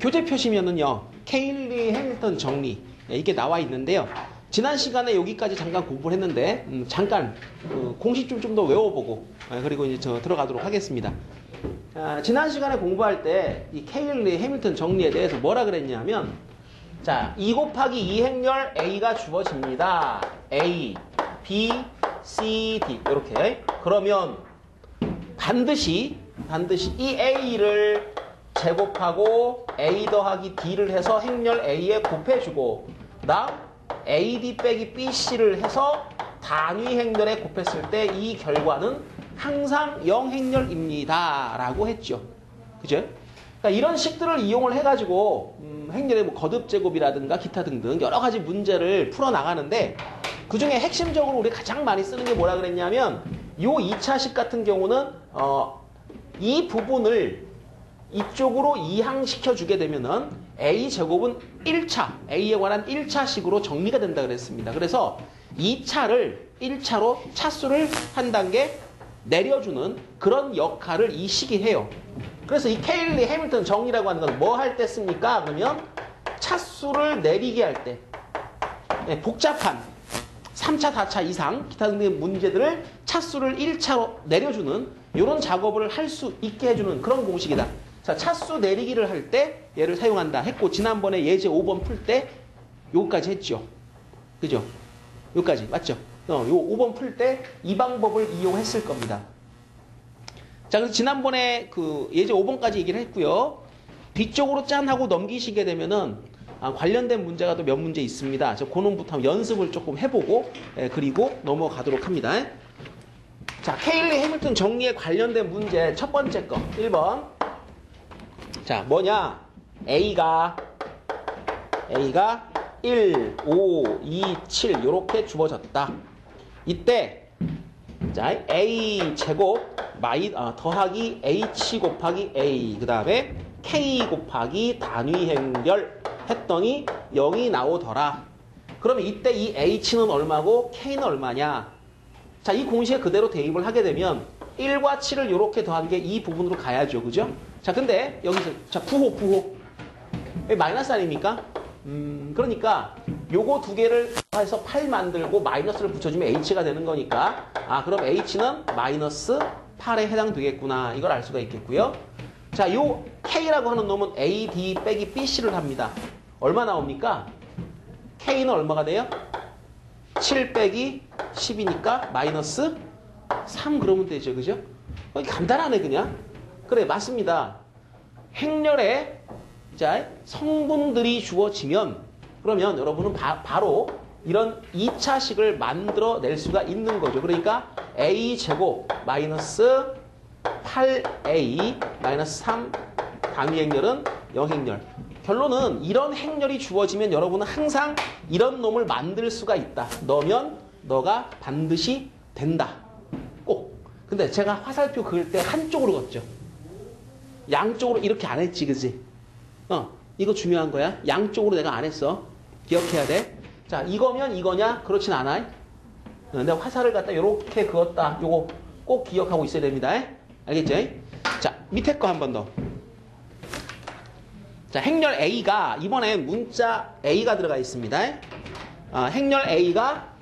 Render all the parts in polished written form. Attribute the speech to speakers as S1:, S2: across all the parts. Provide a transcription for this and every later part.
S1: 교재 펴시면은요, 케일리 해밀턴 정리, 이게 나와 있는데요. 지난 시간에 여기까지 잠깐 공부를 했는데, 잠깐, 공식 좀 더 외워보고, 그리고 이제 저 들어가도록 하겠습니다. 지난 시간에 공부할 때, 이 케일리 해밀턴 정리에 대해서 뭐라 그랬냐면, 자, 2 곱하기 2 행렬 A가 주어집니다. A, B, C, D. 이렇게. 그러면 반드시 이 A를 제곱하고 A 더하기 D를 해서 행렬 A에 곱해주고, 그 다음 AD 빼기 BC를 해서 단위 행렬에 곱했을 때 이 결과는 항상 0행렬입니다. 라고 했죠. 그죠? 그러니까 이런 식들을 이용을 해가지고 행렬의 뭐 거듭제곱이라든가 기타 등등 여러 가지 문제를 풀어나가는데, 그 중에 핵심적으로 우리 가장 많이 쓰는 게 뭐라 그랬냐면, 요 2차식 같은 경우는 이 부분을 이쪽으로 이항시켜 주게 되면은 A제곱은 1차, A에 관한 1차식으로 정리가 된다 그랬습니다. 그래서 2차를 1차로 차수를 한 단계 내려주는 그런 역할을 이 식이 해요. 그래서 이 케일리 해밀턴 정리라고 하는 건 뭐 할 때 씁니까? 그러면 차수를 내리게 할 때, 복잡한 3차, 4차 이상 기타 등등 문제들을 차수를 1차로 내려주는 이런 작업을 할 수 있게 해주는 그런 공식이다. 자, 차수 내리기를 할 때 얘를 사용한다 했고, 지난번에 예제 5번 풀 때 요까지 했죠. 그죠? 요까지 맞죠? 요 5번 풀 때 이 방법을 이용했을 겁니다. 자, 그래서 지난번에 그 예제 5번까지 얘기를 했고요. 뒤쪽으로 짠 하고 넘기시게 되면은 관련된 문제가 또 몇 문제 있습니다. 저 그놈부터 연습을 조금 해보고 그리고 넘어가도록 합니다. 자, 케일리 해밀턴 정리에 관련된 문제 첫 번째 거 1번. 자, 뭐냐? A가 1, 5, 2, 7 이렇게 주어졌다. 이때 자, A 제곱 더하기 H 곱하기 A, 그 다음에 K 곱하기 단위 행렬 했더니 0이 나오더라. 그러면 이때 이 H는 얼마고 K는 얼마냐? 자, 이 공식에 그대로 대입을 하게 되면 1과 7을 이렇게 더한 게 이 부분으로 가야죠. 그죠? 자, 근데 여기서 자, 부호 마이너스 아닙니까? 그러니까 요거 두 개를 해서 8 만들고 마이너스를 붙여주면 H가 되는 거니까, 그럼 H는 마이너스 8에 해당되겠구나. 이걸 알 수가 있겠고요. 자, 요 K라고 하는 놈은 A, D 빼기 BC를 합니다. 얼마 나옵니까? K는 얼마가 돼요? 7 빼기 10이니까 마이너스 3 그러면 되죠. 그죠? 간단하네 그냥. 그래, 맞습니다. 행렬에 자, 성분들이 주어지면 그러면 여러분은 바로 이런 2차식을 만들어낼 수가 있는 거죠. 그러니까 A제곱 마이너스 8A 마이너스 3 단위 행렬은 0행렬. 결론은 이런 행렬이 주어지면 여러분은 항상 이런 놈을 만들 수가 있다. 넣으면 너가 반드시 된다. 꼭. 근데 제가 화살표 그을 때 한쪽으로 걷죠. 양쪽으로 이렇게 안 했지, 그지? 이거 중요한 거야. 양쪽으로 내가 안 했어. 기억해야 돼. 자, 이거면 이거냐? 그렇진 않아. 내가 화살을 갖다 이렇게 그었다. 요거 꼭 기억하고 있어야 됩니다. 알겠죠? 자, 밑에 거 한 번 더. 자, 행렬 A가 이번에 문자 A가 들어가 있습니다. 행렬 A가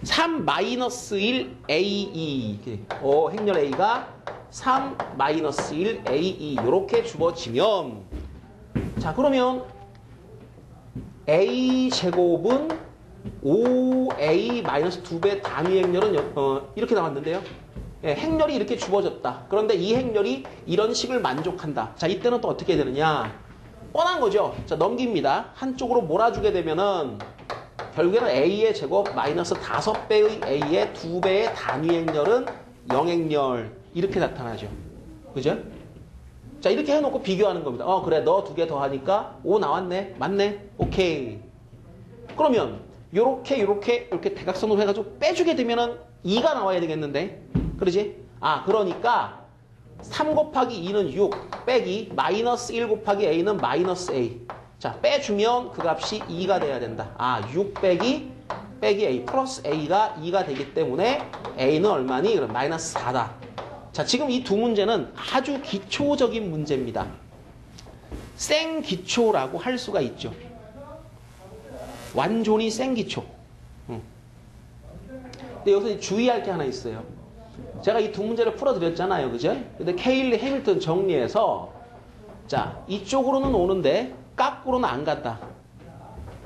S1: 3-1 A2. 행렬 A가 3-1 A2 이렇게 주어지면, 자, 그러면 A제곱은 5A-2배 단위 행렬은 이렇게 나왔는데요. 행렬이 이렇게 주어졌다. 그런데 이 행렬이 이런 식을 만족한다. 자, 이때는 또 어떻게 되느냐? 뻔한 거죠. 자, 넘깁니다. 한쪽으로 몰아주게 되면은 결국에는 A의 제곱 마이너스 5배의 A의 2배의 단위 행렬은 0행렬. 이렇게 나타나죠. 그죠? 자, 이렇게 해놓고 비교하는 겁니다. 그래, 너 2개 더하니까 5 나왔네. 맞네. 오케이. 그러면 요렇게 대각선으로 해가지고 빼주게 되면은 2가 나와야 되겠는데. 그러지? 그러니까 3 곱하기 2는 6 빼기 마이너스 1 곱하기 A는 마이너스 A. 자, 빼주면 그 값이 2가 돼야 된다. 6 빼기 A 플러스 A가 2가 되기 때문에 A는 얼마니? 그럼 마이너스 4다. 자, 지금 이 두 문제는 아주 기초적인 문제입니다. 생기초라고 할 수가 있죠. 완전히 생기초. 근데 여기서 주의할 게 하나 있어요. 제가 이 두 문제를 풀어드렸잖아요. 그죠? 근데 케일리 해밀턴 정리해서 자, 이쪽으로는 오는데 깎으로는 안 갔다.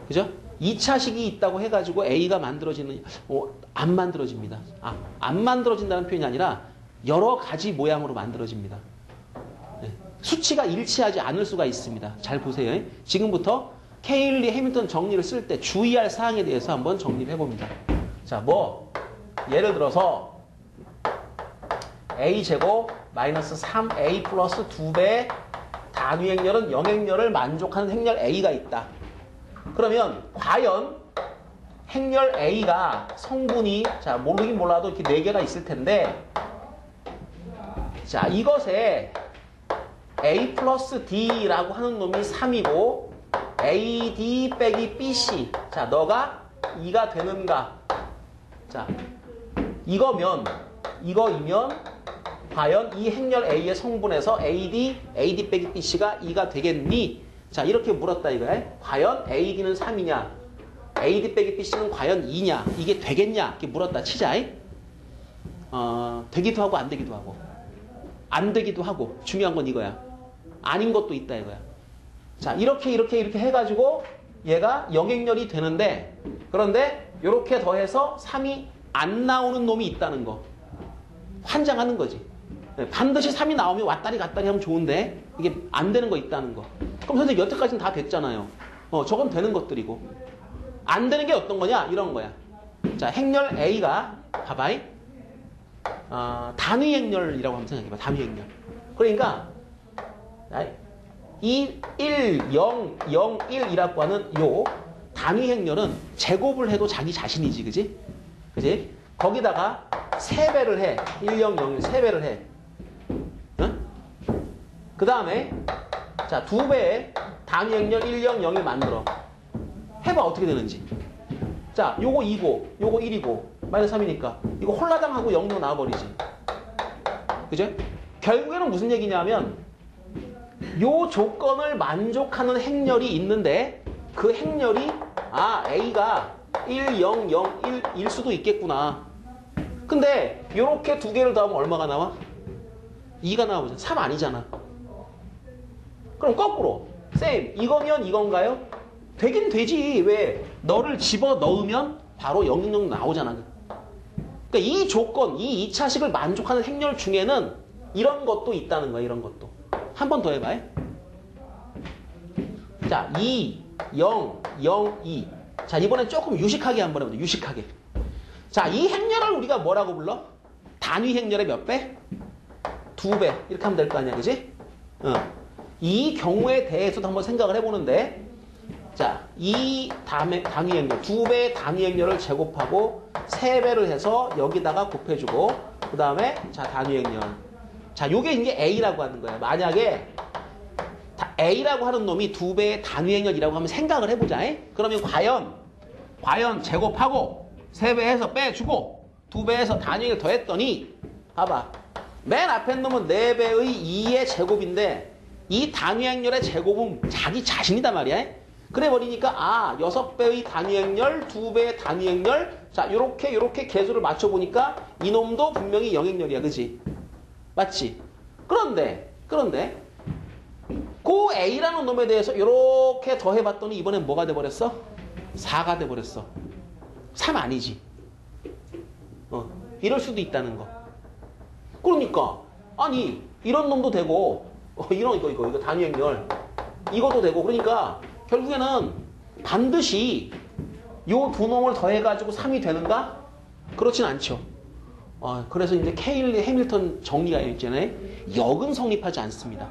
S1: 그죠? 2차식이 있다고 해가지고 A가 만들어지는, 안 만들어집니다. 안 만들어진다는 표현이 아니라 여러 가지 모양으로 만들어집니다. 네. 수치가 일치하지 않을 수가 있습니다. 잘 보세요. 지금부터 케일리 해밀턴 정리를 쓸 때 주의할 사항에 대해서 한번 정리를 해봅니다. 자, 예를 들어서 A제곱 마이너스 3A 플러스 2배 단위 행렬은 영행렬을 만족하는 행렬 A가 있다. 그러면 과연 행렬 A가 성분이 자 모르긴 몰라도 이렇게 4개가 있을 텐데 자 이것에 A 플러스 D라고 하는 놈이 3이고 AD 빼기 BC 자 너가 2가 되는가 자 이거이면 과연 이 행렬 A의 성분에서 AD 빼기 BC가 2가 되겠니? 자 이렇게 물었다 이거야. 과연 AD는 3이냐? AD 빼기 BC는 과연 2냐? 이게 되겠냐? 이렇게 물었다 치자. 되기도 하고 안 되기도 하고 안 되기도 하고 중요한 건 이거야. 아닌 것도 있다 이거야. 자 이렇게 해가지고 얘가 영행렬이 되는데 그런데 이렇게 더해서 3이 안 나오는 놈이 있다는 거. 환장하는 거지. 반드시 3이 나오면 왔다리 갔다리 하면 좋은데 이게 안 되는 거 있다는 거. 그럼 선생님 여태까지는 다 됐잖아요. 저건 되는 것들이고 안 되는 게 어떤 거냐? 이런 거야. 자 행렬 A가 봐봐이 단위 행렬이라고 한번 생각해봐. 단위 행렬. 그러니까 이 1, 0, 0, 1이라고 하는 요 단위 행렬은 제곱을 해도 자기 자신이지. 그지? 그지? 거기다가 3배를 해. 1, 0, 0, 1 3배를 해. 그 다음에 자 2배의 단위 행렬 1, 0, 0을 만들어. 해봐 어떻게 되는지. 자 요거 2고 요거 1이고 마이너스 3이니까 이거 홀라당하고 0도 나와버리지. 그죠? 결국에는 무슨 얘기냐면 요 조건을 만족하는 행렬이 있는데 그 행렬이 A가 1, 0, 0, 1일 수도 있겠구나. 근데 요렇게 두 개를 더하면 얼마가 나와? 2가 나오잖아. 3 아니잖아. 그럼 거꾸로 쌤 이거면 이건가요? 되긴 되지. 왜? 너를 집어넣으면 바로 0, 0 나오잖아. 그러니까 이 조건, 이 2차식을 만족하는 행렬 중에는 이런 것도 있다는 거야. 이런 것도. 한 번 더 해봐요. 자 2, 0, 0, 2. 자 이번엔 조금 유식하게 한번 해보자. 유식하게. 자 이 행렬을 우리가 뭐라고 불러? 단위 행렬의 몇 배? 2배. 이렇게 하면 될 거 아니야. 그지? 이 경우에 대해서도 한번 생각을 해보는데 자, 이 단위 행렬, 2배의 단위 행렬을 제곱하고 3배를 해서 여기다가 곱해주고 그 다음에 자 단위 행렬. 자, 요게 이제 A라고 하는 거야. 만약에 A라고 하는 놈이 2배의 단위 행렬이라고 하면 생각을 해보자. 그러면 과연 제곱하고 3배해서 빼주고 2배해서 단위 행렬 더했더니 봐봐. 맨 앞에 놈은 4배의 2의 제곱인데 이 단위 행렬의 제곱은 자기 자신이단 말이야. 그래 버리니까 6배의 단위 행렬, 2배의 단위 행렬. 자, 요렇게 개수를 맞춰 보니까 이놈도 분명히 영행렬이야. 그지? 맞지? 그런데 그 A라는 놈에 대해서 요렇게 더해 봤더니 이번엔 뭐가 돼 버렸어? 4가 돼 버렸어. 3 아니지. 이럴 수도 있다는 거. 그러니까 아니 이런 놈도 되고 이거 단위 행렬 이것도 되고 그러니까 결국에는 반드시 요 두 놈을 더해가지고 3이 되는가? 그렇진 않죠. 그래서 이제 케일리 해밀턴 정리가 있잖아요. 역은 성립하지 않습니다.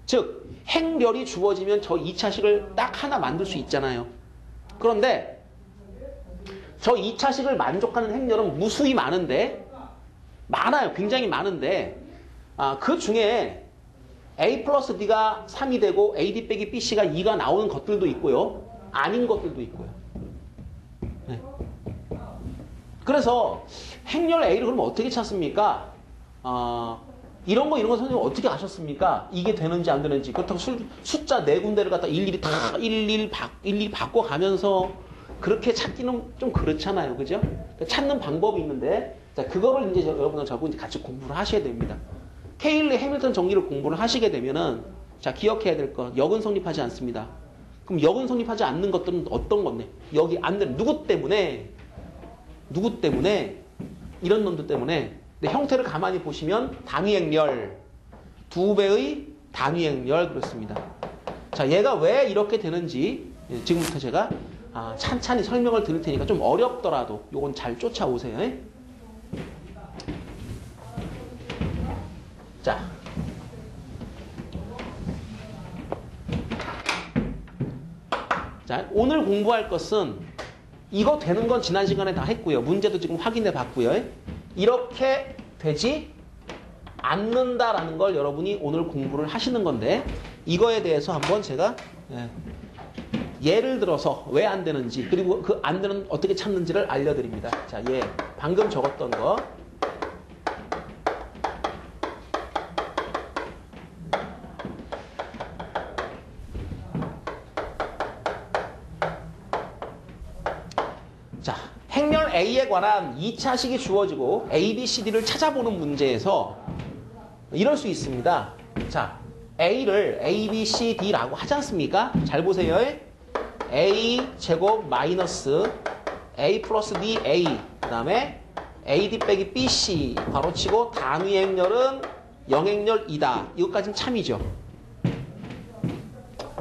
S1: 즉 행렬이 주어지면 저 2차식을 딱 하나 만들 수 있잖아요. 그런데 저 2차식을 만족하는 행렬은 무수히 많은데 많아요. 굉장히 많은데 그 중에 A 플러스 D가 3이 되고 AD 빼기 BC가 2가 나오는 것들도 있고요. 아닌 것들도 있고요. 네. 그래서 행렬 A를 그럼 어떻게 찾습니까? 이런 거 선생님 어떻게 아셨습니까? 이게 되는지 안 되는지. 그렇다고 숫자 네 군데를 갖다 일일이 다 일일이 바꿔가면서 그렇게 찾기는 좀 그렇잖아요. 그죠? 찾는 방법이 있는데, 자, 그거를 이제 여러분들 저하고 이제 같이 공부를 하셔야 됩니다. 케일리 해밀턴 정리를 공부를 하시게 되면은, 자, 기억해야 될 것. 역은 성립하지 않습니다. 그럼 역은 성립하지 않는 것들은 어떤 건데? 여기 안 되는, 누구 때문에? 이런 놈들 때문에. 근데 형태를 가만히 보시면 단위행렬, 두 배의 단위행렬 그렇습니다. 자, 얘가 왜 이렇게 되는지 지금부터 제가 찬찬히 설명을 드릴 테니까 좀 어렵더라도 요건 잘 쫓아오세요. 자, 오늘 공부할 것은 이거 되는 건 지난 시간에 다 했고요. 문제도 지금 확인해 봤고요. 이렇게 되지 않는다라는 걸 여러분이 오늘 공부를 하시는 건데 이거에 대해서 한번 제가 예를 들어서 왜 안 되는지 그리고 그 안 되는 어떻게 찾는지를 알려드립니다. 자, 방금 적었던 거. 자, 행렬 A에 관한 2차식이 주어지고 A, B, C, D를 찾아보는 문제에서 이럴 수 있습니다. 자, A를 A, B, C, D라고 하지 않습니까? 잘 보세요. A 제곱 마이너스 A 플러스 D, A 그 다음에 AD 빼기 BC 바로치고 단위 행렬은 영행렬이다. 이것까지는 참이죠.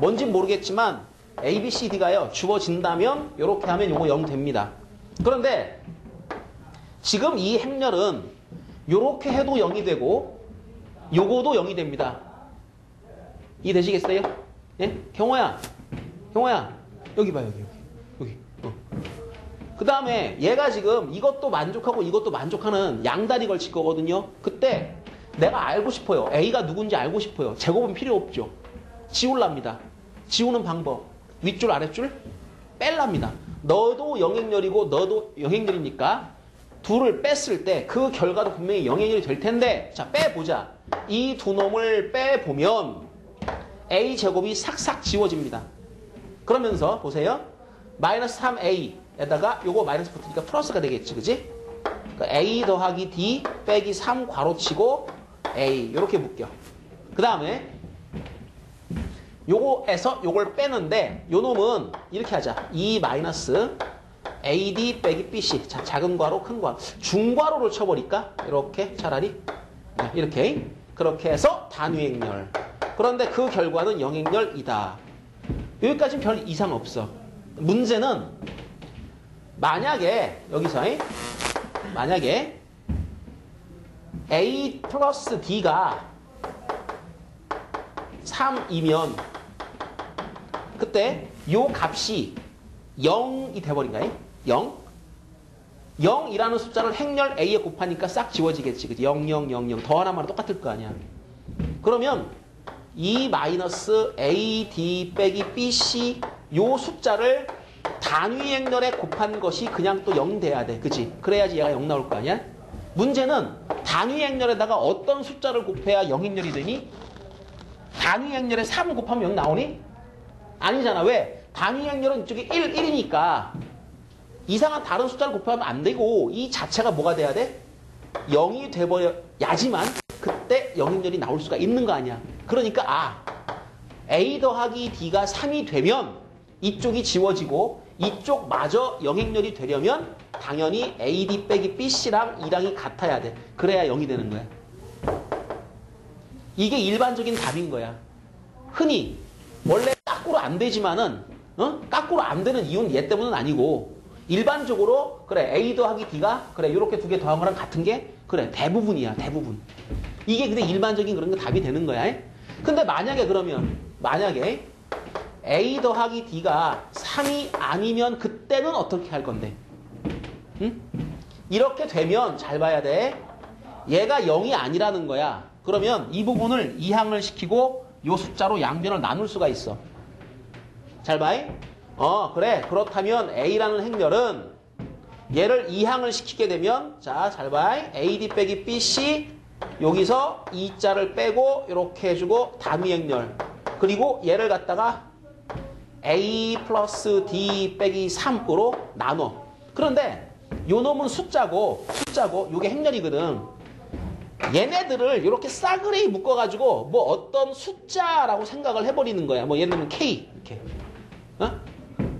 S1: 뭔진 모르겠지만 A, B, C, D가요. 주어진다면 이렇게 하면 요거 0 됩니다. 그런데 지금 이 행렬은 요렇게 해도 0이 되고 요거도 0이 됩니다. 이해되시겠어요? 예? 경호야 여기 봐요. 여기. 그 다음에 얘가 지금 이것도 만족하고 이것도 만족하는 양다리 걸칠 거거든요. 그때 내가 알고 싶어요. A가 누군지 알고 싶어요. 제곱은 필요 없죠. 지울랍니다. 지우는 방법. 윗줄 아랫줄 뺄랍니다. 너도 영행렬이고 너도 영행렬이니까 둘을 뺐을 때 그 결과도 분명히 영행렬이 될 텐데 자, 빼보자. 이 두 놈을 빼보면 A제곱이 싹싹 지워집니다. 그러면서 보세요. 마이너스 3A에다가 요거 마이너스 붙으니까 플러스가 되겠지. 그지? 그러니까 A 더하기 D 빼기 3 괄호치고 A 이렇게 묶여. 그 다음에 요거에서 요걸 빼는데 요 놈은 이렇게 하자. 2 마이너스 AD 빼기 BC. 자, 작은 괄호 큰 괄호. 중괄호를 쳐버릴까? 이렇게 차라리 이렇게 그렇게 해서 단위행렬. 그런데 그 결과는 영행렬이다. 여기까지는 별 이상 없어. 문제는 만약에 여기서 만약에 A 플러스 D가 3이면 그때 요 값이 0이 돼버린가요? 0? 0이라는 숫자를 행렬 A에 곱하니까 싹 지워지겠지. 그치? 0, 0, 0, 0. 더 하나만 똑같을 거 아니야. 그러면 2 마이너스 A, D 빼기 BC 요 숫자를 단위 행렬에 곱한 것이 그냥 또 0 돼야 돼. 그치? 그래야지 얘가 0 나올 거 아니야? 문제는 단위 행렬에다가 어떤 숫자를 곱해야 0 행렬이 되니? 단위 행렬에 3 곱하면 0 나오니? 아니잖아. 왜? 단위 행렬은 이쪽에 1이니까 이상한 다른 숫자를 곱하면 안 되고 이 자체가 뭐가 돼야 돼? 0이 돼버려야지만 그때 영행렬이 나올 수가 있는 거 아니야. 그러니까 A 더하기 D가 3이 되면 이쪽이 지워지고 이쪽마저 영행렬이 되려면 당연히 AD 빼기 BC랑 E랑이 같아야 돼. 그래야 0이 되는 거야. 이게 일반적인 답인 거야. 흔히 원래 까꾸로 안 되지만은 까꾸로 안 되는 이유는 얘 때문은 아니고 일반적으로 그래 A 더하기 D가 그래 이렇게 두 개 더한 거랑 같은 게 그래 대부분이야. 대부분. 이게 근데 일반적인 그런 게 답이 되는 거야. 근데 만약에 A 더하기 D가 3이 아니면 그때는 어떻게 할 건데? 응? 이렇게 되면 잘 봐야 돼. 얘가 0이 아니라는 거야. 그러면 이 부분을 이항을 시키고 요 숫자로 양변을 나눌 수가 있어. 잘 봐. 그래. 그렇다면 A라는 행렬은 얘를 이항을 시키게 되면 자, 잘 봐. AD 빼기 BC 여기서 2자를 빼고 이렇게 해주고 단위 행렬. 그리고 얘를 갖다가 A 플러스 D 빼기 3으로 나눠. 그런데 요 놈은 숫자고 요게 행렬이거든. 얘네들을 이렇게 싸그리 묶어가지고 뭐 어떤 숫자라고 생각을 해버리는 거야. 뭐 예를 들면 K 이렇게.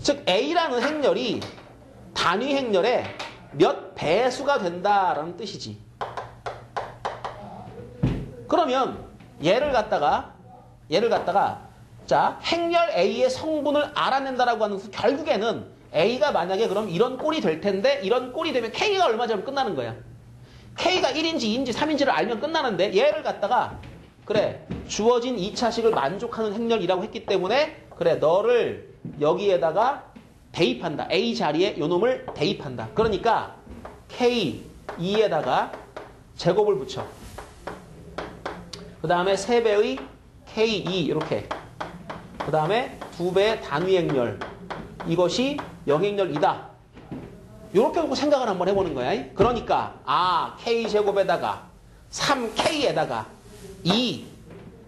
S1: 즉 A라는 행렬이 단위 행렬의 몇 배수가 된다라는 뜻이지. 그러면 얘를 갖다가 자 행렬 A의 성분을 알아낸다라고 하는 것은 결국에는 A가 만약에 그럼 이런 꼴이 될 텐데 이런 꼴이 되면 K가 얼마 되면 끝나는 거야. K가 1인지 2인지 3인지를 알면 끝나는데 얘를 갖다가 그래 주어진 2차식을 만족하는 행렬이라고 했기 때문에 그래 너를 여기에다가 대입한다. A 자리에 요 놈을 대입한다. 그러니까 K2에다가 제곱을 붙여. 그 다음에 3배의 K2 이렇게. 그 다음에 2배의 단위 행렬. 이것이 영행렬이다. 이렇게 하고 생각을 한번 해보는 거야. 그러니까 K제곱에다가 3K에다가 2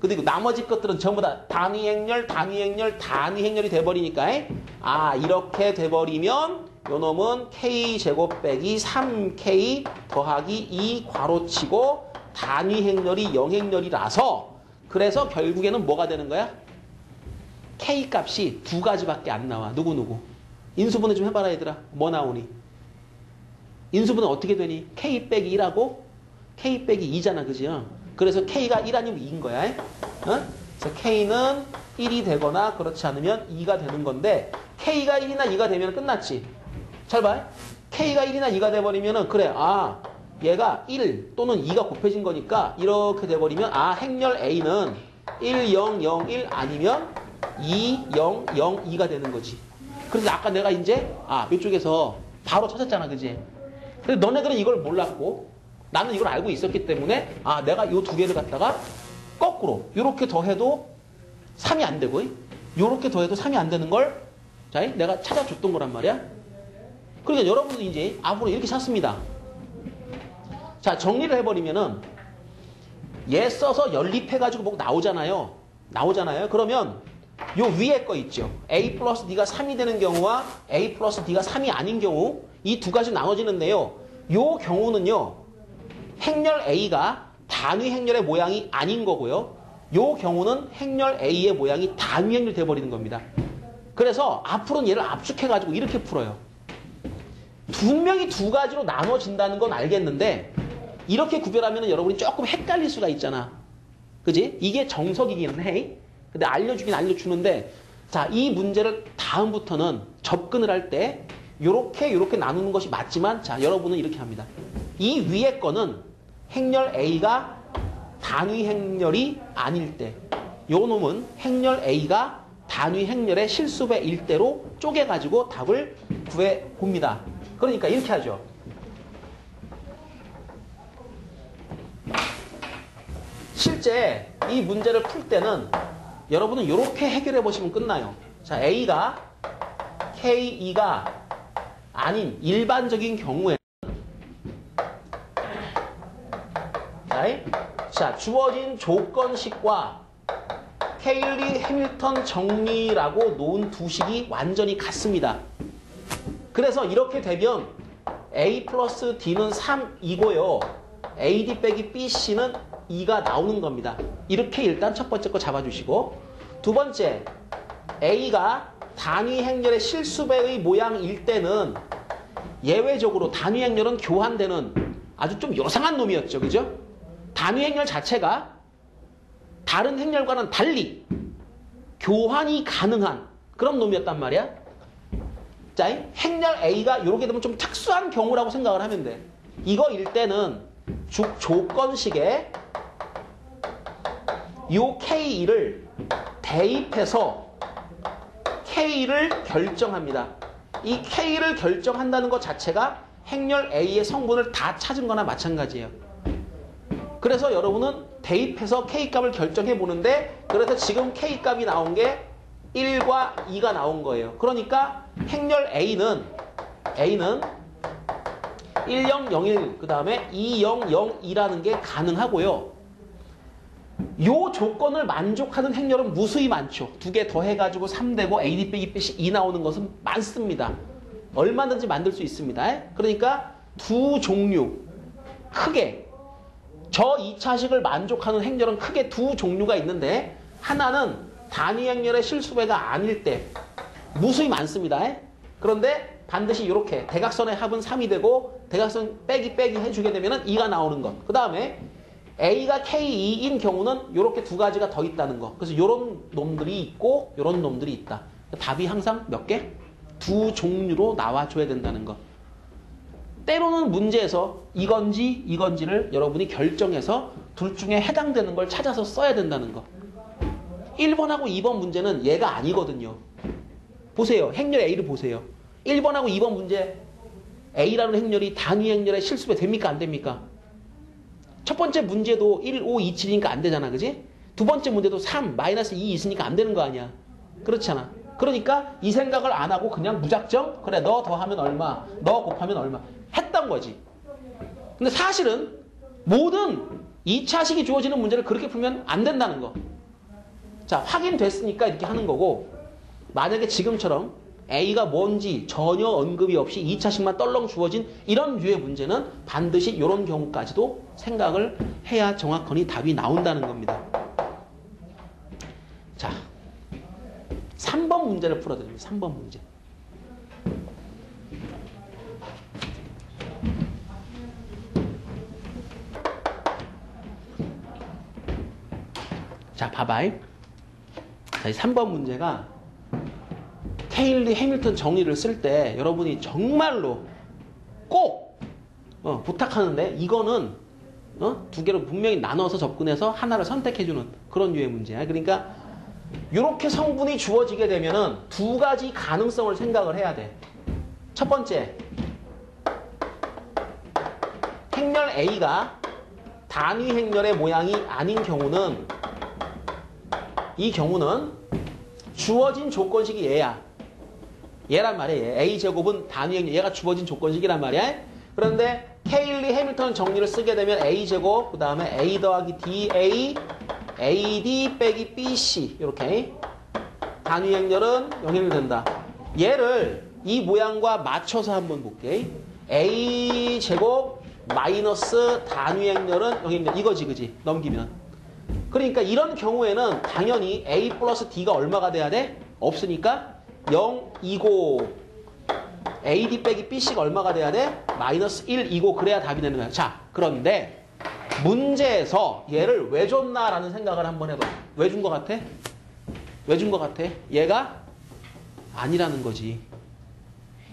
S1: 그리고 나머지 것들은 전부 다 단위 행렬 돼버리니까 이렇게 돼버리면 요 놈은 K제곱 빼기 3K 더하기 2 괄호치고 단위 행렬이 영행렬이라서 그래서 결국에는 뭐가 되는 거야? K 값이 두 가지밖에 안 나와. 누구? 인수분해 좀 해봐라 얘들아. 뭐 나오니? 인수분해 어떻게 되니? K 빼기 1하고 K 빼기 2잖아. 그지? 그래서 K가 1 아니면 2인 거야. 그래서 K는 1이 되거나 그렇지 않으면 2가 되는 건데 K가 1이나 2가 되면 끝났지. 잘 봐. K가 1이나 2가 돼버리면은 그래. 얘가 1 또는 2가 곱해진 거니까 이렇게 돼버리면 행렬 A는 1, 0, 0, 1 아니면 2, 0, 0, 2가 되는 거지. 그래서 아까 내가 이제 이쪽에서 바로 찾았잖아. 그지? 근데 너네들은 이걸 몰랐고 나는 이걸 알고 있었기 때문에 내가 요 두 개를 갖다가 거꾸로 요렇게 더해도 3이 안 되고 요렇게 더해도 3이 안 되는 걸 자, 내가 찾아줬던 거란 말이야. 그러니까 여러분도 이제 앞으로 이렇게 찾습니다. 자, 정리를 해버리면은 얘 써서 연립해가지고 뭐 나오잖아요. 그러면 요 위에 거 있죠. A 플러스 D가 3이 되는 경우와 A 플러스 D가 3이 아닌 경우 이 두 가지 나눠지는데요. 요 경우는요. 행렬 A가 단위 행렬의 모양이 아닌 거고요. 요 경우는 행렬 A의 모양이 단위 행렬이 돼버리는 겁니다. 그래서 앞으로는 얘를 압축해가지고 이렇게 풀어요. 분명히 두 가지로 나눠진다는 건 알겠는데 이렇게 구별하면 여러분이 조금 헷갈릴 수가 있잖아. 그지? 이게 정석이기는 해. 근데 알려주긴 알려주는데 자, 이 문제를 다음부터는 접근을 할 때 요렇게 나누는 것이 맞지만 자, 여러분은 이렇게 합니다. 이 위에 거는 행렬 A가 단위 행렬이 아닐 때 요 놈은 행렬 A가 단위 행렬의 실수배일 때로 쪼개가지고 답을 구해봅니다. 그러니까 이렇게 하죠. 실제 이 문제를 풀 때는 여러분은 이렇게 해결해 보시면 끝나요. 자, A가 K2가 아닌 일반적인 경우에 자, 주어진 조건식과 케일리 해밀턴 정리라고 놓은 두 식이 완전히 같습니다. 그래서 이렇게 되면 A 플러스 D는 3이고요. AD 빼기 BC는 2가 나오는 겁니다. 이렇게 일단 첫 번째 거 잡아주시고 두 번째 A가 단위 행렬의 실수배의 모양일 때는 예외적으로 단위 행렬은 교환되는 아주 좀 요상한 놈이었죠. 그죠? 단위 행렬 자체가 다른 행렬과는 달리 교환이 가능한 그런 놈이었단 말이야. 자, 행렬 A가 이렇게 되면 좀 특수한 경우라고 생각을 하면 돼. 이거일 때는 조건식에 요 K2를 대입해서 K를 결정합니다. 이 K를 결정한다는 것 자체가 행렬 A의 성분을 다 찾은 거나 마찬가지예요. 그래서 여러분은 대입해서 K값을 결정해 보는데 그래서 지금 K값이 나온 게 1과 2가 나온 거예요. 그러니까 행렬 A는 1001 그 다음에 2002라는 게 가능하고요. 요 조건을 만족하는 행렬은 무수히 많죠. 두 개 더해가지고 3되고 AD 빼기 빼시 2 나오는 것은 많습니다. 얼마든지 만들 수 있습니다. 그러니까 두 종류 크게 저 2차식을 만족하는 행렬은 크게 두 종류가 있는데 하나는 단위 행렬의 실수배가 아닐 때 무수히 많습니다. 그런데 반드시 이렇게 대각선의 합은 3이 되고 대각선 빼기 해주게 되면 2가 나오는 것. 그 다음에 A가 K2인 경우는 이렇게 두 가지가 더 있다는 거. 그래서 이런 놈들이 있고 이런 놈들이 있다. 답이 항상 몇 개? 두 종류로 나와줘야 된다는 거. 때로는 문제에서 이건지를 여러분이 결정해서 둘 중에 해당되는 걸 찾아서 써야 된다는 거. 1번하고 2번 문제는 얘가 아니거든요. 보세요. 행렬 A를 보세요. 1번하고 2번 문제 A라는 행렬이 단위 행렬의 실수배 됩니까? 안 됩니까? 첫 번째 문제도 1, 5, 2, 7이니까 안 되잖아. 그지? 두 번째 문제도 3, 마이너스 2 있으니까 안 되는 거 아니야. 그렇잖아. 그러니까 이 생각을 안 하고 그냥 무작정 그래 너 더하면 얼마, 너 곱하면 얼마 했던 거지. 근데 사실은 모든 2차식이 주어지는 문제를 그렇게 풀면 안 된다는 거. 자, 확인됐으니까 이렇게 하는 거고 만약에 지금처럼 A가 뭔지 전혀 언급이 없이 2차식만 떨렁 주어진 이런 류의 문제는 반드시 이런 경우까지도 생각을 해야 정확하니 답이 나온다는 겁니다. 자, 3번 문제를 풀어드립니다. 3번 문제. 자, 봐봐요. 자, 이 3번 문제가 케일리 해밀턴 정리를 쓸 때 여러분이 정말로 꼭 부탁하는데 이거는 두 개로 분명히 나눠서 접근해서 하나를 선택해주는 그런 류의 문제야. 그러니까 이렇게 성분이 주어지게 되면은 두 가지 가능성을 생각을 해야 돼. 첫 번째, 행렬 A가 단위 행렬의 모양이 아닌 경우는 이 경우는 주어진 조건식이 얘야. 얘란 말이야. 얘. A제곱은 단위 행렬. 얘가 주어진 조건식이란 말이야. 그런데 케일리 해밀턴 정리를 쓰게 되면 A제곱 그 다음에 A 더하기 DA AD 빼기 BC 이렇게 단위 행렬은 0이 된다. 얘를 이 모양과 맞춰서 한번 볼게. A제곱 마이너스 단위 행렬은 0입니다. 이거지 그지? 넘기면. 그러니까 이런 경우에는 당연히 A 플러스 D가 얼마가 돼야 돼? 없으니까 0, 2고 AD 빼기 BC가 얼마가 돼야 돼? 마이너스 1, 2고 그래야 답이 되는 거야. 자, 그런데 문제에서 얘를 왜 줬나라는 생각을 한번 해봐. 왜 준 것 같아? 왜 준 것 같아? 얘가 아니라는 거지.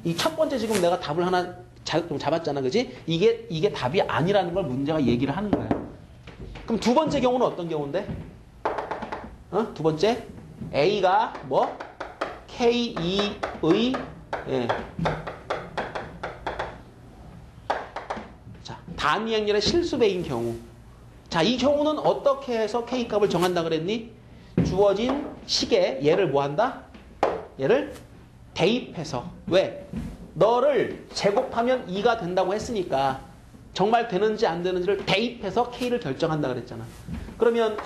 S1: 이 첫 번째 지금 내가 답을 하나 좀 잡았잖아. 그지? 이게 답이 아니라는 걸 문제가 얘기를 하는 거야. 그럼 두 번째 경우는 어떤 경우인데? 두 번째 A가 뭐? K2의 자, 단위 행렬의 실수배인 경우. 자, 이 경우는 어떻게 해서 K값을 정한다 그랬니? 주어진 식에 얘를 뭐 한다? 얘를 대입해서. 왜? 너를 제곱하면 2가 된다고 했으니까 정말 되는지 안 되는지를 대입해서 K를 결정한다 그랬잖아. 그러면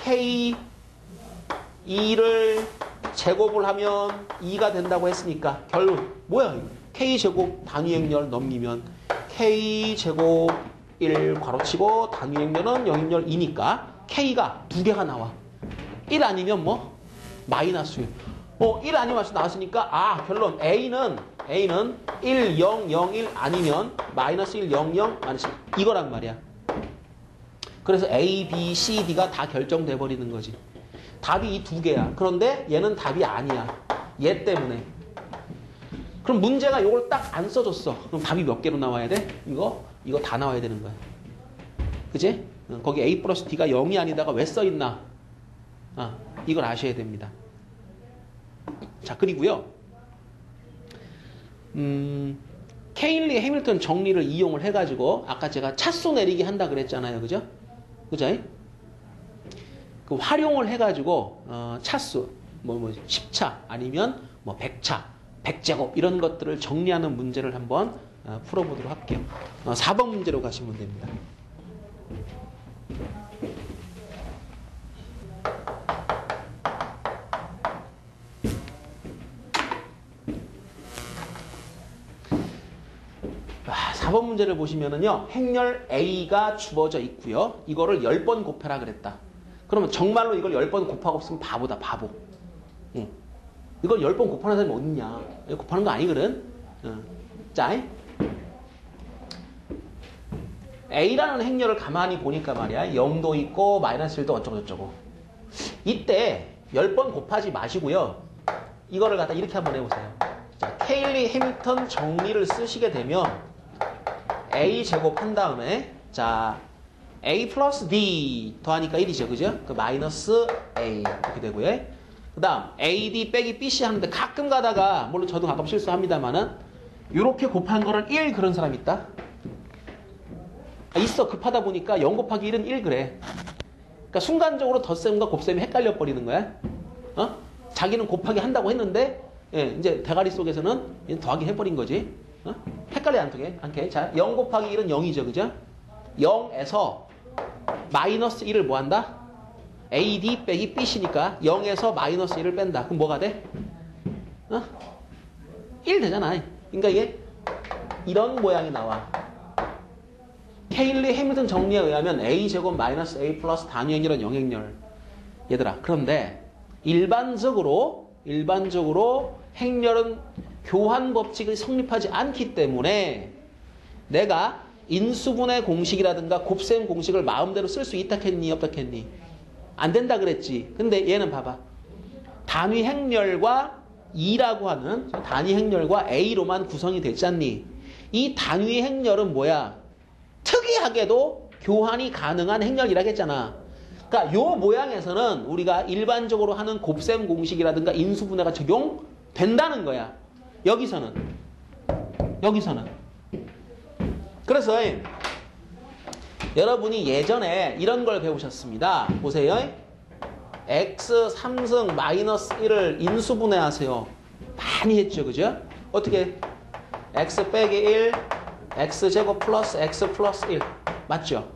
S1: K2를 제곱을 하면 2가 된다고 했으니까 결론 뭐야? K제곱 단위 행렬 넘기면 K제곱 1 괄호치고 단위 행렬은 0인열 2니까 K가 두 개가 나와. 1 아니면 뭐? 마이너스 1. 1 아니면 나왔으니까 결론 A는 1, 0, 0, 1 아니면 마이너스 1, 0, 0, 마이너스 1 이거란 말이야. 그래서 A, B, C, D가 다 결정돼 버리는 거지. 답이 이 두 개야. 그런데 얘는 답이 아니야. 얘 때문에. 그럼 문제가 이걸 딱 안 써줬어. 그럼 답이 몇 개로 나와야 돼? 이거 다 나와야 되는 거야. 그치? 거기 A 플러스 D가 0이 아니다가 왜 써있나? 이걸 아셔야 됩니다. 자, 그리고요. 케일리 해밀턴 정리를 이용을 해가지고 아까 제가 차수 내리기 한다 그랬잖아요. 그죠? 그죠? 그 활용을 해가지고 차수 뭐 10차 아니면 뭐 100차 100제곱 이런 것들을 정리하는 문제를 한번 풀어보도록 할게요. 4번 문제로 가시면 됩니다. 아, 4번 문제를 보시면은요, 행렬 A가 주어져 있고요. 이거를 10번 곱해라 그랬다. 그러면 정말로 이걸 10번 곱하고 없으면 바보다, 바보. 응. 이걸 10번 곱하는 사람이 어딨냐. 이거 곱하는 거 아니거든. 자, A라는 행렬을 가만히 보니까 말이야, 0도 있고 마이너스 1도 어쩌고저쩌고. 이때 10번 곱하지 마시고요. 이거를 갖다 이렇게 한번 해보세요. 자, 케일리 해밀턴 정리를 쓰시게 되면 A 제곱한 다음에, 자, A 플러스 D 더하니까 1이죠. 그죠? 그 마이너스 A 이렇게 되고요. 그 다음 AD 빼기 BC 하는데 가끔 가다가, 물론 저도 가끔 실수합니다만은 이렇게 곱한 거를 1 그런 사람 있다? 있어. 급하다 보니까 0 곱하기 1은 1 그래. 그러니까 순간적으로 덧셈과 곱셈이 헷갈려 버리는 거야. 자기는 곱하기 한다고 했는데, 예, 이제 대가리 속에서는 더하기 해버린 거지. 헷갈려 않게. 자, 0 곱하기 1은 0이죠. 그죠? 0에서 마이너스 1을 뭐 한다? AD 빼기 BC니까 0에서 마이너스 1을 뺀다. 그럼 뭐가 돼? 1 되잖아. 그러니까 이게 이런 모양이 나와. 케일리 해밀턴 정리에 의하면 A제곱 마이너스 A 플러스 단위행렬은 영행렬. 얘들아, 그런데 일반적으로 행렬은 교환 법칙이 성립하지 않기 때문에 내가 인수분해 공식이라든가 곱셈 공식을 마음대로 쓸 수 있다겠니 없다겠니? 안 된다 그랬지. 근데 얘는 봐봐. 단위 행렬과 E라고 하는 단위 행렬과 A로만 구성이 되지 않니? 이 단위 행렬은 뭐야? 특이하게도 교환이 가능한 행렬이라고 했잖아. 그러니까 요 모양에서는 우리가 일반적으로 하는 곱셈 공식이라든가 인수분해가 적용된다는 거야. 여기서는. 그래서 여러분이 예전에 이런 걸 배우셨습니다. 보세요. x 3승 마이너스 1을 인수분해하세요. 많이 했죠. 그죠? 어떻게? x 빼기 1, x제곱 플러스 x 플러스 1. 맞죠?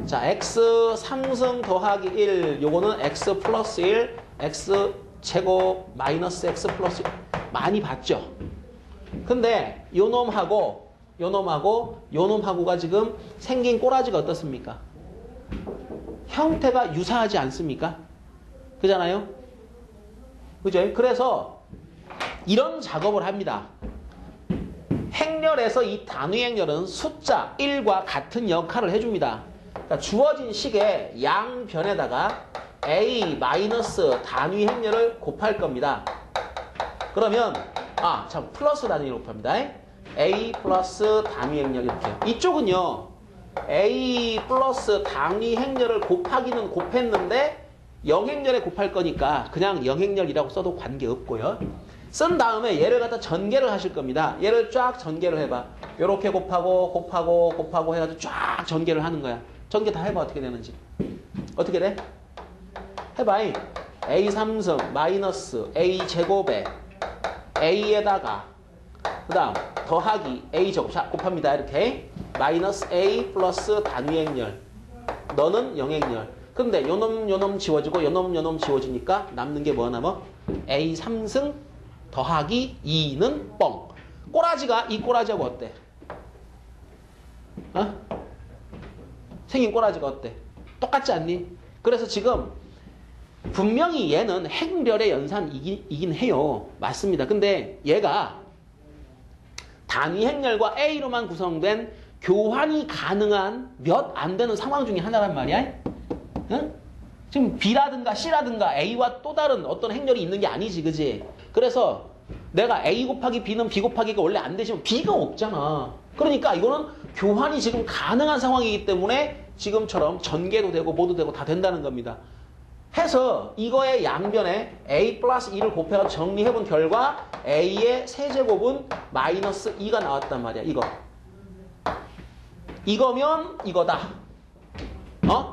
S1: 자, x 3승 더하기 1, 요거는 x 플러스 1, x제곱 마이너스 x 플러스 1. 많이 봤죠? 근데 요 놈하고가 지금 생긴 꼬라지가 어떻습니까? 형태가 유사하지 않습니까? 그잖아요? 그죠? 그래서 이런 작업을 합니다. 행렬에서 이 단위 행렬은 숫자 1과 같은 역할을 해줍니다. 그러니까 주어진 식의 양변에다가 A 마이너스 단위 행렬을 곱할 겁니다. 그러면 플러스 단위를 곱합니다. A 플러스 단위 행렬 이렇게요. 이쪽은요. A 플러스 단위 행렬을 곱하기는 곱했는데 영행렬에 곱할 거니까 그냥 영행렬이라고 써도 관계없고요. 쓴 다음에 얘를 갖다 전개를 하실 겁니다. 얘를 쫙 전개를 해봐. 요렇게 곱하고 해가지고 쫙 전개를 하는 거야. 전개 다 해봐. 어떻게 되는지. 어떻게 돼? 해봐. A 3승 마이너스 A 제곱에 A에다가 그 다음 더하기 A 제곱. 자, 곱합니다. 이렇게. 마이너스 A 플러스 단위 행렬. 너는 영행렬. 근데 요놈 지워지고 요놈 지워지니까 남는 게 뭐 남아? A 3승 더하기 2는 뻥. 이 꼬라지하고 어때? 생긴 꼬라지가 어때? 똑같지 않니? 그래서 지금 분명히 얘는 행렬의 연산이긴 해요. 맞습니다. 근데 얘가 단위 행렬과 A로만 구성된 교환이 가능한 몇 안 되는 상황 중에 하나란 말이야. 응? 지금 B라든가 C라든가 A와 또 다른 어떤 행렬이 있는 게 아니지, 그지? 그래서 내가 A 곱하기 B는 B 곱하기가 원래 안 되시면 B가 없잖아. 그러니까 이거는 교환이 지금 가능한 상황이기 때문에 지금처럼 전개도 되고 뭐도 되고 다 된다는 겁니다. 해서 이거의 양변에 A 플러스 2를 곱해서 정리해본 결과 A의 세제곱은 마이너스 2가 나왔단 말이야. 이거면 이거다.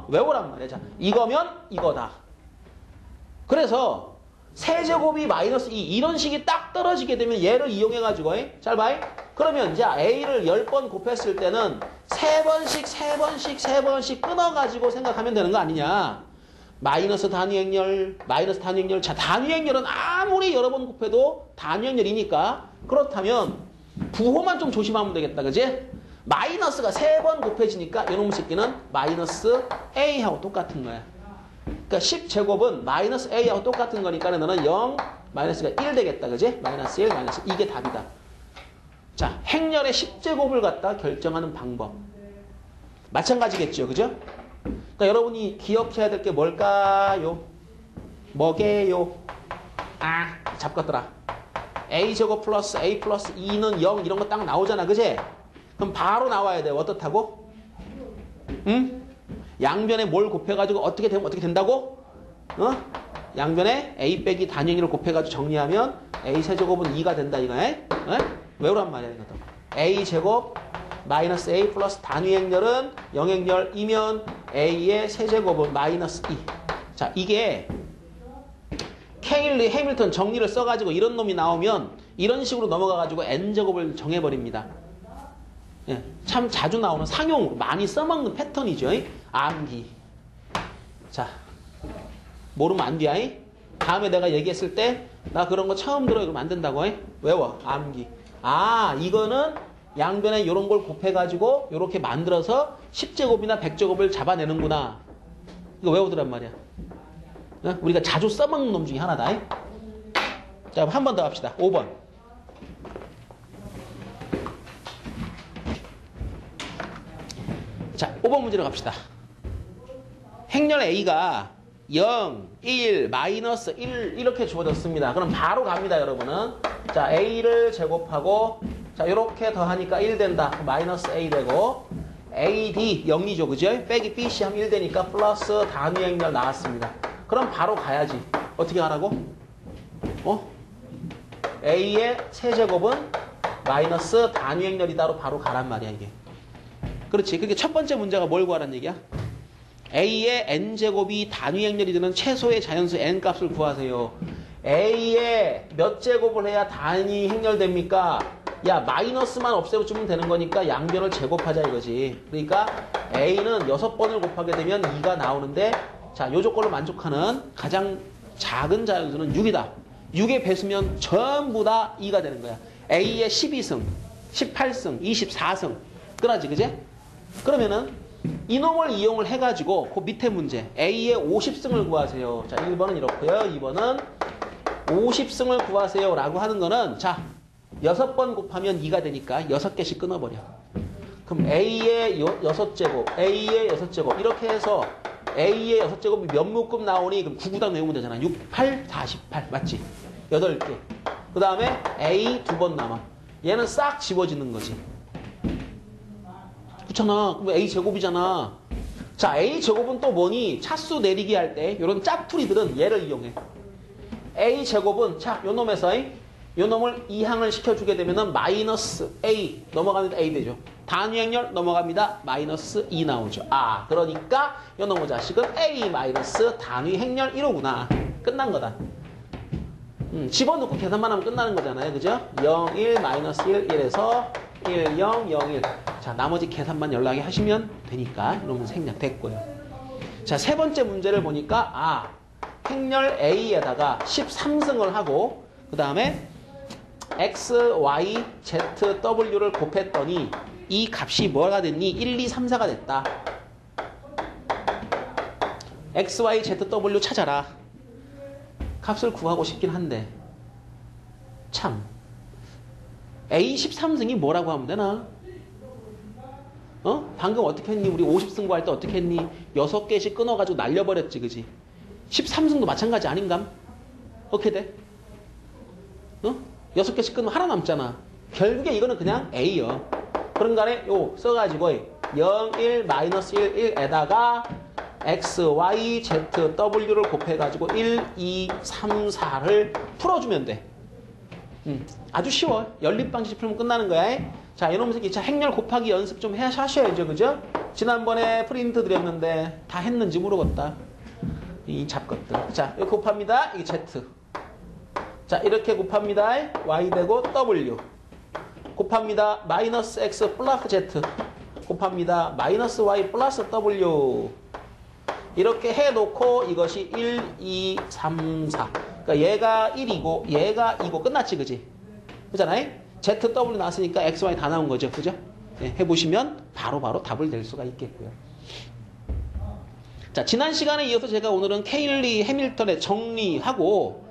S1: 외우란 말이야. 자, 이거면 이거다. 그래서 세제곱이 마이너스 2 이런 식이 딱 떨어지게 되면 얘를 이용해가지고 잘 봐. 그러면 이제 A를 10번 곱했을 때는 3번씩 끊어가지고 생각하면 되는 거 아니냐. 마이너스 단위행렬. 자, 단위행렬은 아무리 여러 번 곱해도 단위행렬이니까. 그렇다면 부호만 좀 조심하면 되겠다. 그지? 마이너스가 3번 곱해지니까 이놈 새끼는 마이너스 A하고 똑같은 거야. 그러니까 10제곱은 마이너스 A하고 똑같은 거니까 너는 0, 마이너스가 1 되겠다. 그지? 마이너스 1, 마이너스 이게 답이다. 자, 행렬의 10제곱을 갖다 결정하는 방법. 마찬가지겠죠. 그죠? 그러니까 여러분이 기억해야 될 게 뭘까요? 뭐게요? 아, 잡것더라. A제곱 플러스 A 플러스 2는 0 이런 거 딱 나오잖아. 그지? 그럼 바로 나와야 돼. 어떻다고? 응? 양변에 뭘 곱해가지고 어떻게 되면 어떻게 된다고? 양변에 A 빼기 단위행렬을 곱해가지고 정리하면 A 세제곱은 2가 된다 이거에? 외우란 말이야 이것도. A 제곱 마이너스 A 플러스 단위행렬은 영행렬이면 A의 세제곱은 마이너스 2. 자, 이게 케일리 해밀턴 정리를 써가지고 이런 놈이 나오면 이런 식으로 넘어가가지고 N제곱을 정해버립니다. 예, 참 자주 나오는 상용으로 많이 써먹는 패턴이죠. 암기. 자, 모르면 안 돼. 다음에 내가 얘기했을 때 나 그런 거 처음 들어 이러면 안 된다고. 외워. 암기. 아, 이거는 양변에 이런 걸 곱해가지고 이렇게 만들어서 10제곱이나 100제곱을 잡아내는구나. 이거 외우더란 말이야. 우리가 자주 써먹는 놈 중에 하나다. 자, 한 번 더 합시다. 5번. 자, 5번 문제로 갑시다. 행렬 A가 0, 1, 마이너스 1 이렇게 주어졌습니다. 그럼 바로 갑니다, 여러분은. 자, A를 제곱하고 자, 이렇게 더하니까 1 된다. 마이너스 A 되고 AD 0이죠. 그죠? 빼기 BC 하면 1 되니까 플러스 단위행렬 나왔습니다. 그럼 바로 가야지. 어떻게 하라고? A의 세제곱은 마이너스 단위행렬이다로 바로 가란 말이야, 이게. 그렇지. 그게 첫 번째 문제가 뭘 구하라는 얘기야? A의 n제곱이 단위행렬이 되는 최소의 자연수 n값을 구하세요. A의 몇 제곱을 해야 단위행렬 됩니까? 야, 마이너스만 없애주면 되는 거니까 양변을 제곱하자 이거지. 그러니까 A는 6번을 곱하게 되면 2가 나오는데 자, 요 조건을 만족하는 가장 작은 자연수는 6이다. 6의 배수면 전부 다 2가 되는 거야. A의 12승, 18승, 24승. 그러지, 그제? 그러면은 이놈을 이용을 해가지고 그 밑에 문제 A의 50승을 구하세요. 자, 1번은 이렇고요. 2번은 50승을 구하세요 라고 하는 거는 자, 6번 곱하면 2가 되니까 6개씩 끊어버려. 그럼 A의 6제곱, A의 6제곱 이렇게 해서 A의 6제곱이 몇 묶음 나오니 그럼 9구단 외우면 되잖아. 6, 8, 48 맞지? 8개. 그 다음에 A 2번 남아. 얘는 싹 지워지는 거지. 그렇잖아. 그럼 A 제곱이잖아. 자, A 제곱은 또 뭐니? 차수 내리기 할 때 이런 짝풀이들은 얘를 이용해. A 제곱은 자, 요 놈에서 요 놈을 이항을 시켜주게 되면은 마이너스 A 넘어가면 A 되죠. 단위행렬 넘어갑니다. 마이너스 2 나오죠. 아, 그러니까 요 놈의 자식은 A 마이너스 단위행렬 1호구나. 끝난 거다. 집어넣고 계산만 하면 끝나는 거잖아요. 그죠? 0, 1, 마이너스 1, 1에서 1, 0, 0, 1. 자, 나머지 계산만 연락이 하시면 되니까 이러면 생략됐고요. 자, 세 번째 문제를 보니까 아, 행렬 A에다가 13승을 하고 그 다음에 X, Y, Z, W를 곱했더니 이 값이 뭐가 됐니? 1, 2, 3, 4가 됐다. X, Y, Z, W 찾아라. 값을 구하고 싶긴 한데 참 A 13승이 뭐라고 하면 되나? 방금 어떻게 했니? 우리 50승 구할 때 어떻게 했니? 6개씩 끊어가지고 날려버렸지, 그지? 13승도 마찬가지 아닌감? 어떻게 돼? 6개씩 끊으면 하나 남잖아. 결국에 이거는 그냥 A요. 그런 간에 요 써가지고 0, 1, 마이너스 1, 1에다가 X, Y, Z, W를 곱해가지고 1, 2, 3, 4를 풀어주면 돼. 아주 쉬워. 연립방식 풀면 끝나는 거야. 자, 이놈 새끼, 자, 행렬 곱하기 연습 좀 하셔야죠. 그죠? 지난번에 프린트 드렸는데 다 했는지 모르겠다. 이 잡것들. 자, 이렇게 곱합니다. 이게 Z. 자, 이렇게 곱합니다. Y 되고 W. 곱합니다. 마이너스 x 플러스 z 곱합니다. 마이너스 y 플러스 w 이렇게 해놓고 이것이 1, 2, 3, 4 그러니까 얘가 1이고 얘가 2고 끝났지 그지? 그잖아요? ZW 나왔으니까 XY 다 나온 거죠. 그죠? 네, 해보시면 바로바로 답을 낼 수가 있겠고요. 자, 지난 시간에 이어서 제가 오늘은 케일리 해밀턴의 정리하고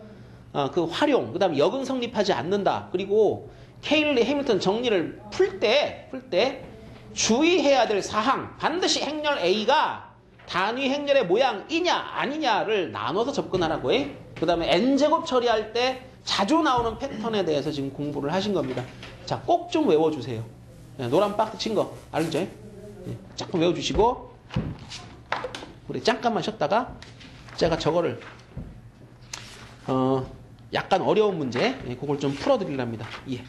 S1: 그 활용, 그 다음에 역은 성립하지 않는다. 그리고 케일리 해밀턴 정리를 풀 때 주의해야 될 사항, 반드시 행렬 A가 단위 행렬의 모양이냐 아니냐를 나눠서 접근하라고 해. 그 다음에 n제곱 처리할 때 자주 나오는 패턴에 대해서 지금 공부를 하신 겁니다. 자, 꼭 좀 외워주세요. 노란 박스 친 거 알죠? 조금 외워주시고 우리 잠깐만 쉬었다가 제가 저거를 약간 어려운 문제 그걸 좀 풀어드리랍니다. 예.